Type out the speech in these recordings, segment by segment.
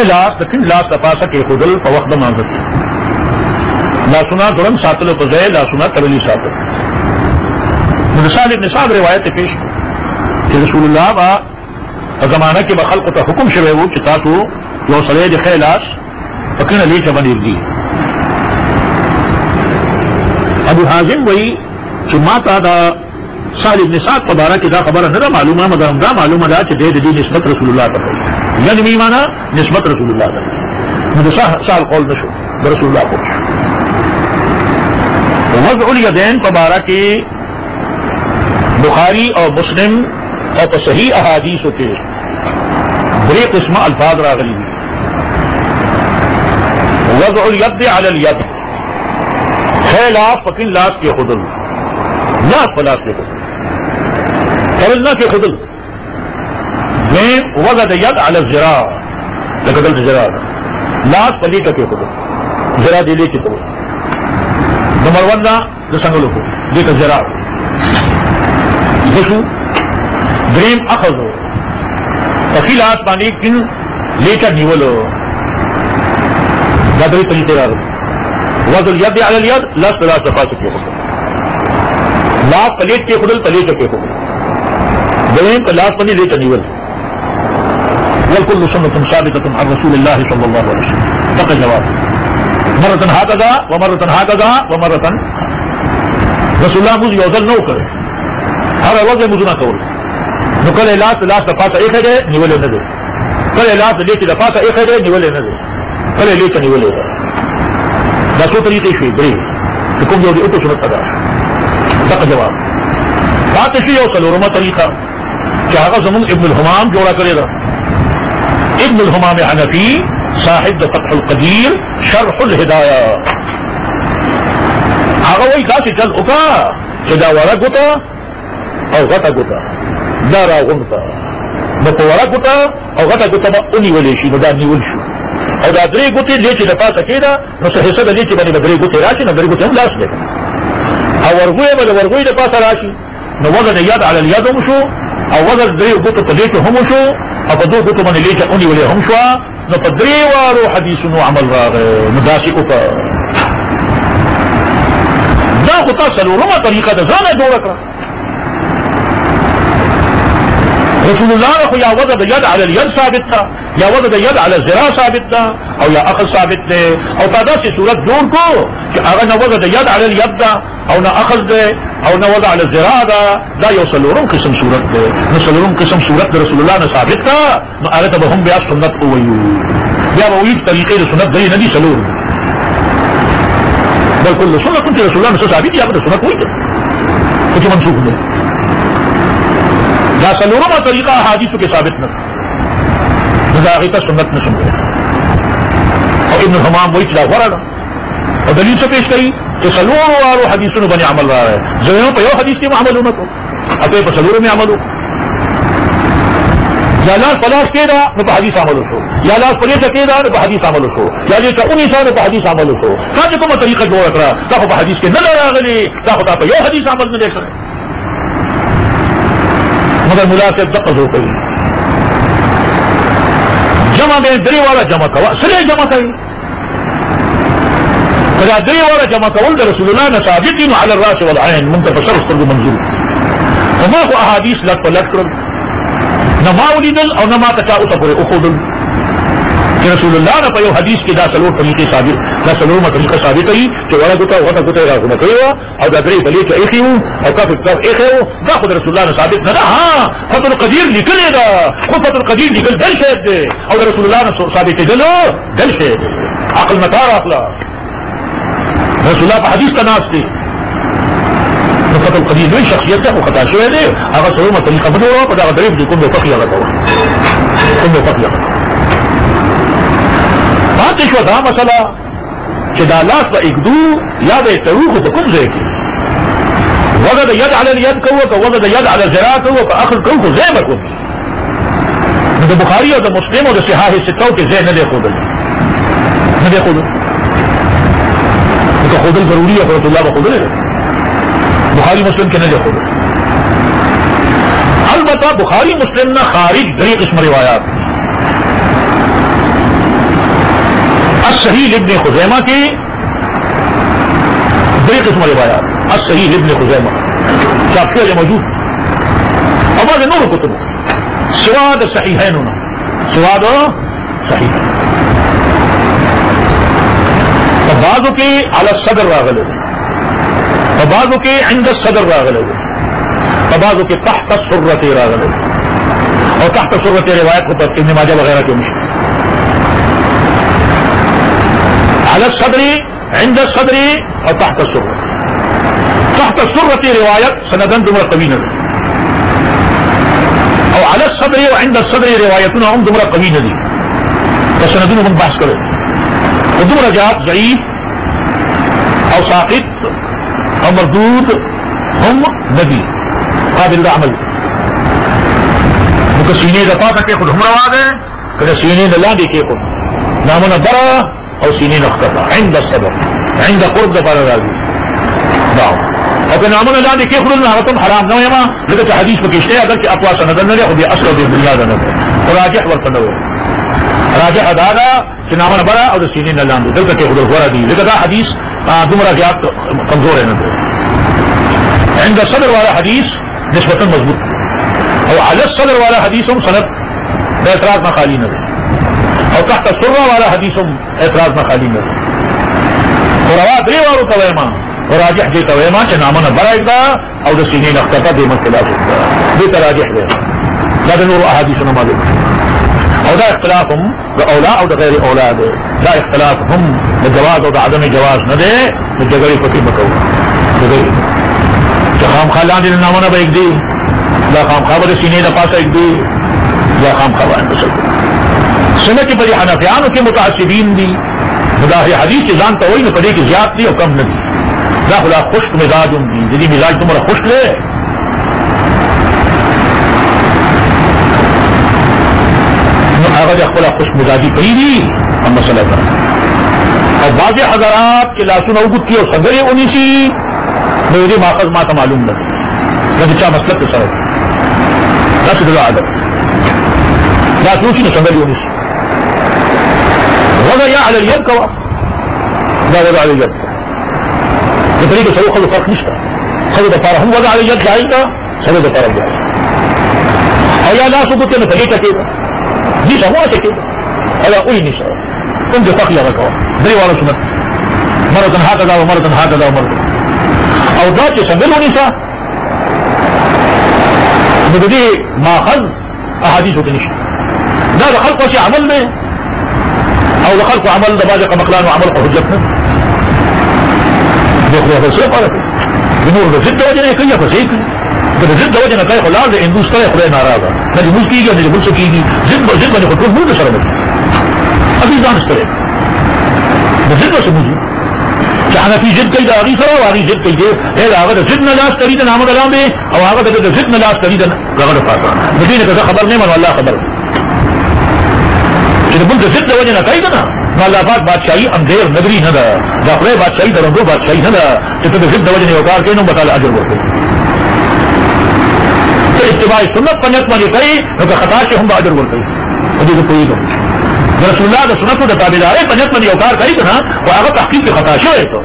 لاس دکن لاس تپاسا کے خدل فوقت مانزت لا سنا درم ساتل پزے لا سنا ترلی ساتل مثال ابن صاحب روایت پیش کہ رسول اللہ با زمانہ کے بخلق کا حکم شوے وہ کہ تاسو یو سڑے دکھے لاس فکن علی چبن دی ابو حازم وہی کہ ماتا دا سال ابن صاحب پبارہ کی دا خبر نہ معلومہ مگر دا معلومہ دا کہ دے دی نسبت رسول اللہ تک یعنی بھی مانا نسبت رسول اللہ تک مجھے سال قول نشو رسول اللہ کو وضع الیدین پبارہ کی بخاری اور مسلم اور تو صحیح احادیث کے بڑے قسم الفاظ راغلی وضع الید علی الید خیلاف فکن لاس کے خدل لاس فلاس کے خدل کرنا کے خدل وضع ید علی الزراع لقدل زراع لاس پلیٹا کے خدل زراع دے لے کے خدل نمبر ون نا سنگلو کو دیکھ زراع دیکھو دریم اخذ ہو تخیل آسمانی کن لیٹا نیول ہو دادری طریقے را رہو وضع الید علی الید لاس پلاس دفاع کے خدل لاس پلیٹ کے خدل پلیٹ کے خدل دریم کا لاس پلی لیٹا نیول والكل سنة ثابتة عن رسول الله صلى الله عليه وسلم تقى جواب مرة هكذا ومرة هكذا ومرة رسول الله مجھ یوزل نو کرے ہر وقت مجھ نہ کرے نو کل لاس دفاتا ایک ہے نیولے نہ دے کل لاس لیچ دفاتا ایک ہے نیولے نہ دے کل لیچ نیولے دا سو طریقے شوی بری حکم جو دی اتو سنت ادا تقى جواب بات شوی یو سلورما طریقہ کہ آغا زمون ابن الحمام جوڑا کرے دا ابن الحمام حنفی صاحب فتح القدیر شرح الہدایہ آغا وہی دا سی چل اکا چدا ورا گتا او غتا گتا دارا غنتا نکو ورا گتا او غتا گتا با انی ولیشی ندا نیول شو او دا دری گتی لیچی دفا سکیدا نو سا حصہ دا لیچی بانی با دری گتی راشی نا دری گتی ہم لاس لیکن او ورگوی با دا ورگوی دفا سا راشی نو وضع ید علی الید ہم شو او وضع دری گتی پا لیچی ہم شو او پا دو گتی بانی لیچی انی ولی ہم شوا نو پا دری وارو حدیث نو عمل راغ نداسی اکا دا خطا سلورما طریقہ دا زانا دورا کرا رسول اللہ نے یا وضع ید علی الید ثابت تھا یا وضع ید علی الزراع ثابت تھا او یا اخذ ثابت دے او تا سی صورت جوڑ کو کہ اگر نہ وضع ید علی الید دا او نہ اخذ دے او نہ وضع علی الزراع دا یو سلورم قسم صورت دے نو سلورم قسم صورت دے رسول اللہ نے ثابت تھا نو آگے تب ہم بیا سنت اویو بیا وہی طریقے سنت دے ندی سلور بالکل سنت کنتی رسول اللہ نے ثابت یا اپنے سنت ہوئی کچھ منسوخ دے یا سلورم طریقہ حادثوں کے ثابت نہ مزاغیتا سنت نہ سنتے اور ابن الحمام وہی چلا ہوا رہا اور دلیل سے پیش کری کہ سلور وارو حدیثوں نے بنے عمل رہا ہے زمینوں پہ یو حدیث میں عمل ہونا تو اپنے پہ سلور میں عمل ہو یا لاس پلاس کے دا نو پہ حدیث عمل ہو یا لاس پلیس کے دا نو پہ حدیث عمل ہو یا لیتا انہی سا نو پہ حدیث عمل ہو ساتھ کو میں طریقہ جو رکھ رہا تا پہ حدیث کے نہ لڑا گلی تا پہ یو حدیث عمل میں دیکھ رہے مگر مناسب دقت ہو گئی جمع میں دری والا جمع کوا سرے جمع کری کدا دری والا جمع کول دا رسول اللہ نے ثابت دین علی الراس والعین منتفسر استرد منظور وما کو احادیث لٹ پر لٹ کر نہ ما ولیدل اور نہ ما تشاؤ سفر اخودل کہ رسول اللہ نے پیو حدیث کی دا سلور طریقے ثابت دا سلور طریقہ ثابت ہے کہ ولا گتا وتا گتا راغنا کیوا او دا دری بلی کہ ایخیو او کاف کاف ایخیو دا خود رسول اللہ نے ثابت نہ ہاں فتح القدیر نکلے گا خود فتح القدیر نکل دل شہد دے او رسول اللہ نے ثابت دلو دل شہد عقل نکار اخلا رسول اللہ کا حدیث کا ناس تھی فتح القدیر میں شخصیت ہے وہ خطا شوئے دے اگر سلور طریقہ بدو رہا پدا دریب دی کم فقیہ لگا کم فقیہ بات شو دا مسئلہ کہ دا لاس با اگدو یا دا تروخ با کم زی کی وضع دا ید علی الید کوا کا وضع دا ید علی الزراع کوا کا اخر کوا کو زی بکو دا بخاری اور دا مسلم اور دا صحاح ستاو کے زی ندے خودل ندے خودل تو خودل ضروری ہے فرط اللہ با خودل ہے بخاری مسلم کے ندے خودل البتہ بخاری مسلم نہ خارج دری قسم روایات الصحیح ابن خزیمہ کی دو قسم روایات. الصحیح ابن خزیمہ شافعی جو موجود اور بعض نور کتب سواد صحیحین ہونا سواد صحیح اور بعضوں کے علی الصدر راغل اور بعضوں کے عند الصدر راغل اور بعضوں کے تحت السرۃ راغل اور تحت السرۃ روایت کو ابن ماجہ وغیرہ کے مشکل علی الصدر عند الصدر اور تحت السرۃ. تحت السرۃ روایت سندن دمرا قوی ندی اور علی الصدر و عند الصدر روایتنا هم دمرا قوی ندی تو سندن من بحث کرے وہ دمرا جات ضعیف اور ساقط اور مردود ہم ندی قابل عمل ان کو سینے دفاع کر کے خود ہم روا گئے کہ سینے نہ دیکھے خود نامن برا اور سینے نختفا عند الصدر عند قرب دفار راضی باؤ اور کہ نامن اللہ دیکھے خود نہ تم حرام نہ ہوئے لیکن حدیث میں کشتے اگر کہ اقوا سندن نہ خود اصل و بنیاد نہ اور راجح ورتن ہوئے راجح ادادا کہ نامن برا اور سینے نہ لاندو دل کہ خود غورا دی لیکن حدیث دمرا زیاد کمزور ہے نہ عند الصدر والا حدیث نسبتاً مضبوط اور علی الصدر والا حدیث سند اعتراض نہ خالی نہ اور تحت السرہ والا حدیث اعتراض نہ خالی نہ اور روا دری وارو تویما اور راجح دے تویما کہ نامن برائے گا اور سینے نختفا دے من خلاف دے تراجح دے لیکن وہ احادیث نہ معلوم اور دا اختلاف ہم اولا اور غیر اولا دے دا اختلاف ہم جواز اور عدم جواز نہ دے جگری فقیر مکو جگری خام خالان دن نامنا با ایک دی یا خام خابر سینے دا پاسا ایک دی یا خام خابر سنت پر حنفیانوں کے متعصبین دی مداح حدیث کی جانتا ہوئی نہ پڑے کہ زیاد دی اور کم نہ دی دا خدا خشک مزاج ان دی جدی مزاج تمہارا خشک لے آغاز خلا خشک مزاجی کری دی ہم مسئلہ کر اور واضح حضرات کے لاسون عبود کی اور صدر انہی سی میری ماخذ ماتا معلوم نہ لیکن چاہ مسلک کے سرد رس دلہ عدد لاسوسی نے سنگلی انہی سی وضع یا علی الید کوا لا وضع علی الید یہ طریقے سرو خلو فرق نشتا خلو دفارہ ہم وضع علی الید جائے گا خلو دفارہ جائے گا اور یا لا سبت کے نتگی چکے گا جی سموہ چکے گا اللہ اوہی نشتا ان کے فقی لگا کوا دری والا سنت مرتن ہاتھ ادا و مرتن ہاتھ ادا و مرتن اور دا چې سنگل ہونی سا مددی ماخذ احادیث ہوتی نشی دا دخل کو اسی عمل میں اور دخل کو عمل دباج کا مقلان و عمل کو حجت میں دیکھو اگر صرف آرہا ہے جنور دا ضد وجہ نے کئی اپس ایک کہ ضد وجہ نے کئی خلال دے اندوس کرے خدای ناراضا نہ جی ملک کی گیا نہ جی ملک کی گی ضد بجے خود ملک سرمت ابھی دانش کرے ضد سے مجھے حنفی ضد کئی دا آغی سرا و آغی ضد کئی دے اے دا آغا دا ضد نلاس کری دا نامد علام دے او آغا دا ضد نلاس کری دا رغد فاتا مدینہ کسا خبر نہیں من اللہ خبر چیز بلد ضد دا وجہ نکائی دا نا اللہ پاک بادشاہی اندیر نگری ندا دا خلے بادشاہی دا رندو بادشاہی ندا چیز دا ضد دا وجہ نیوکار کے نو بطال عجر ورکے تو اتباع سنت پنیت مانی کئی نو کہ خطا سے ہم با عجر ورکے ادھے دا کوئی دا رسول اللہ دا سنتو دا تابدارے پنیت من یوکار کری کنا وہ آغا تحقیق کے خطا شوئے تو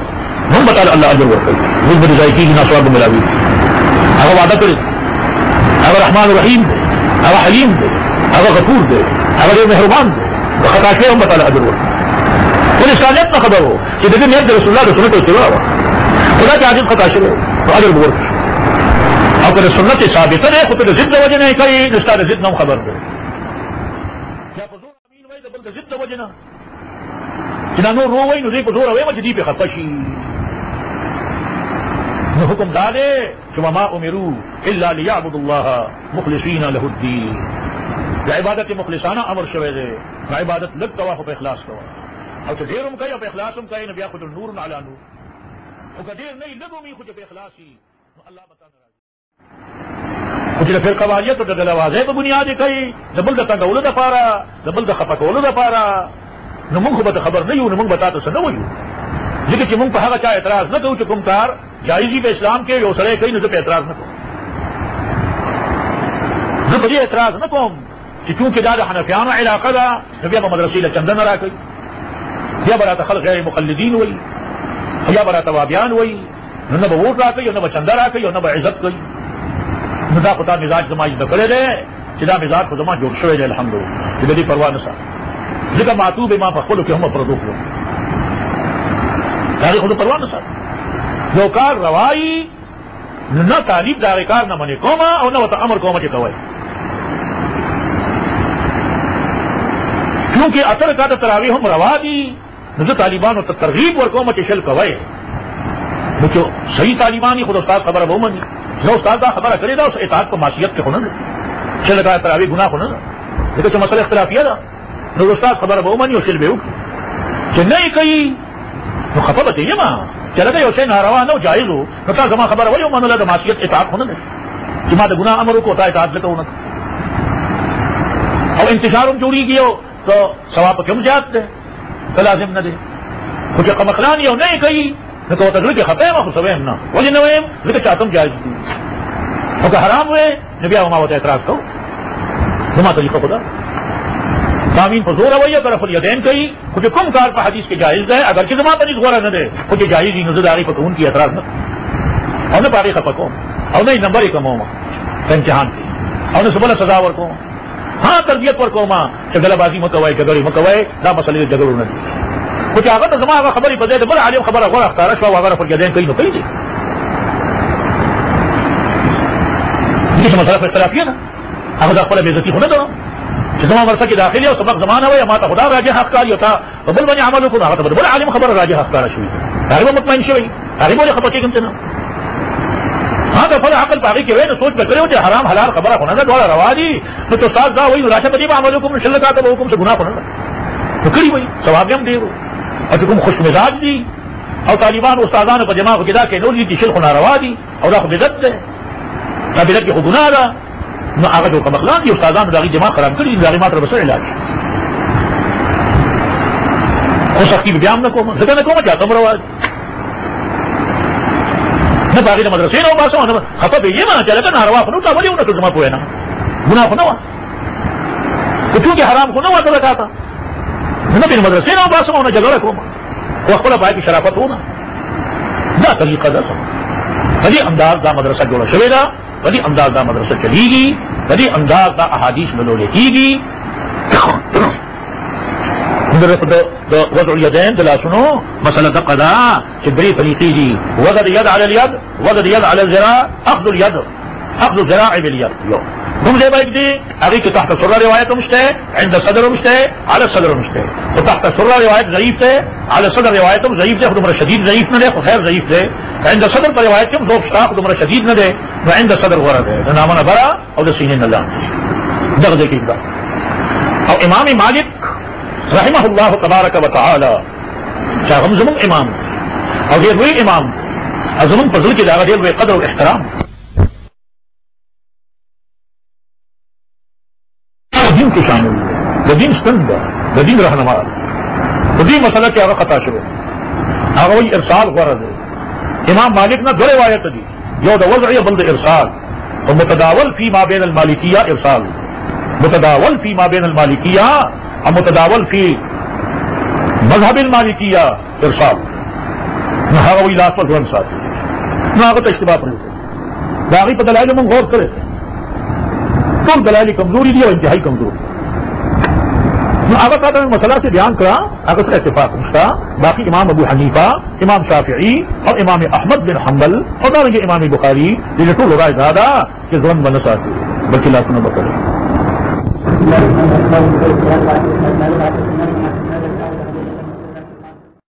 ہم بتا اللہ عجر ورکر مجھ بڑی ذائقی کی ناسواب ملاوی آغا وعدہ کرے آغا رحمان الرحیم دے آغا حلیم دے آغا غفور دے آغا دے مہربان دے خطا شوئے ہم بتا اللہ عجر ورکر ان اسلامیت نہ خبر ہو کہ دیکھیں نیت دا رسول اللہ دا سنتو اتباع ہوا خدا کے عجب خطا شوئے تو عجر ورکر اور کہ سنت ثابت ہے خود دا ضد وجہ نہیں کئی نستا دا ضد نم خبر دے ضد وجنا جنانو رووئی نو دے کو زور اوے مجدی پہ خطشی نو حکم دادے کہ وما امرو الا لیعبد اللہ مخلصین له الدین دا عبادت مخلصانہ امر شوے دے دا عبادت لگ کوا خو پہ اخلاص کوا او تو دیرم کئی پہ اخلاصم کئی نبیا خود نور علی نور او کہ دیر نہیں لگو می خود پہ اخلاصی اللہ بتانا راجی کچھ پھر قوالیت و دلوازے تو بنیاد کئی زبل دا تنگول دا پارا زبل دا خپکول دا پارا نمونگ خبت خبر نہیں ہو نمونگ بتا تو سنو ہو لیکن کہ منگ پہ حقا چاہ اعتراض نہ کرو چکم تار جائزی پہ اسلام کے یو سرے کئی نظر پہ اعتراض نہ کرو نہ بجے اعتراض نہ کرو کہ چونکہ دا حنفیانہ علاقہ دا نبی ابا مدرسی لچندن را کئی یا براته خلک غیر مقلدین وایي یا براته وابیان وایي نو نه به ووټ راکوي او نه به چنده راکوي او نه به عزت کوي. نو دا خو تا مزاج زما زده کړی دی چې دا مزاج خو زما جوړ شوی دی الحمدلله چې د دې پروا نه ساتم ځکه معتوب ما په خپلو کې هم پردو کړو د هغې خو د پروا نه ساتم. یو کار روایي نه تعلیب د هغې کار نه منې کومه او نه ورته امر کومه چې کوئ کیونکې اتر کاته تراوی هم روا دي نو زه طالبانو ته ترغیب ورکوم چې شل کوئ نو چې صحیح طالبان خو د استاد خبره به ومني. نو استاد دا خبره کړې ده اوس اطاعت په معصیت کې خو نه ده شل کاته تراوی ګناه خو نه ده ځکه چې مسله اختلافیه ده نو د استاد خبره به ومني او شل به وکړي چې نه یې کوي نو خفه به ته یم چې لکه یو شی ناروا نه و جایز و نو تا زما خبره ولې ومنله د معصیت اطاعت خو نه ده چې ما د ګناه امر وکړو تا اطاعت ځکه ونه او انتشار هم جوړېږي تو ثواب پکې هم زیات دی که لازم نه دی خو چې قمقلان یو نه یې کوي نو که ورته زړه کې خفه یم خو څه ویم نه ولې نه ویم ځکه چاته هم جایز دي خو که حرام وی نو بیا ما ورته اعتراض کوو زما طریقه خو ده تامین په زوره وایي که رفع الیدین کوي خو چې کوم کار په حدیث کې جایز دی اگر چې زما طریق غوره نه دی خو چې جایز وي نو زه د هغې په کوونکي اعتراض نه او نه په هغې خفه کوم او نه یې نمبر یې کموم په امتحان کې او نه څه بله سزا ورکوم. ہاں تربیت پر کوما چې ګله بازی مکوئ جګړې مکوئ دا مسلې د جګړو نه دي خو چې هغه ته زما هغه خبرې په ځای د بل عالم خبره غوره ښکاره شوه او هغه رفع الیدین کوي نو کوي دي دې مسله په اختلافیه ده هغه د خپله بېعزتي خو نه ده چې زما مرسه کې داخلي او سبق زما نه وایي ما ته خدا راجح ښکاري او تا په بل باندې عمل وکړو هغه ته د بل عالم خبره راجح ښکاره شوي هغې به مطمئن شوی هغې به ولې خفه کېږم چې نه ہاں تو فل عقل پاگی کے وے تو سوچ پہ کرے ہوتے حرام حلال خبر ہونا تھا دوڑا روا دی تو ساتھ دا وہی راشا پتی عمل حکم شل کا تو حکم سے گناہ ہونا تو کری وہی ثواب ہم دے اور حکم خوش مزاج دی اور طالبان استادان کو جمع کو جدا کے نو دی شل خنا روا دی اور بدت سے بدت کے گناہ دا نہ آگے جو کمکلان دی استادان داغی جمع خراب کری داغی ماتر بسر علاج ہو سکتی بیام نہ کو زکر نہ کو جاتا روا نه باغی د مدرسې نه وباسم او نه خفه به یم چې لکه ناروا خو نو تا ولې ونه کړ زما پوهه نه ګناه خو نه وه خو چونکې حرام خو نه وه ته تا نه به د مدرسې نه وباسم او نه جګړه کوم خو خپله باید شرافت ونه دا طریقه ده په دې انداز دا مدرسه جوړه شوې ده په دې انداز دا مدرسه چلېږي په دې انداز دا احادیث ملولې کېږي د وضع الیدین د لاسونو مسله دقه ده چې درې طریقې دي وضع الید علی الید وضع الید علی الذراع اخذ الید اخذ الذراع بالید یو کوم ځای باید دی هغې کې تحت سره روایت هم شته عند صدر هم شته على صدر هم شته خو تحت سره روایت ضعیف دی على صدر روایت هم ضعیف دی خو دومره شدید ضعیف نه دی خو خیر ضعیف دی عند صدر په روایت کې هم ضعف شته خو دومره شدید نه دی نو عند صدر غوره دی د نامه نه بره او د سینې نه لاندې دغه ځای کې او امام مالک رحمه الله تبارک و تعالی چا هم زمون امام او ډېر لوی امام زمون په زړه کې د هغه ډېر لوی قدر او احترام دین کې شامل د دین ستن ده د دین رهنما د دې مسله کې هغه خطا شوی هغه وایي ارسال غوره دی امام مالک نه دوه روایت دي یو د وضعیه بل د ارسال او متداول فی ما بین المالکیه ارسال متداول فی ما بین المالکیه متداول فی مذهب المالکیہ ارسال نہ هغه لاس پر ځوان ساتي نو هغه ته اشتباه پرې دا غي په دلایل موږ غور کړی ټول دلایل کمزوري دي او انتهایی کمزوري نو هغه ته مسله چې بیان کړه هغه سره اتفاق نشته باقي امام ابو حنیفه امام شافعی او امام احمد بن حنبل او دغه امام بخاری دې ټول راځي دا چې ځوان باندې ساتي بلکې لاسونه بکړي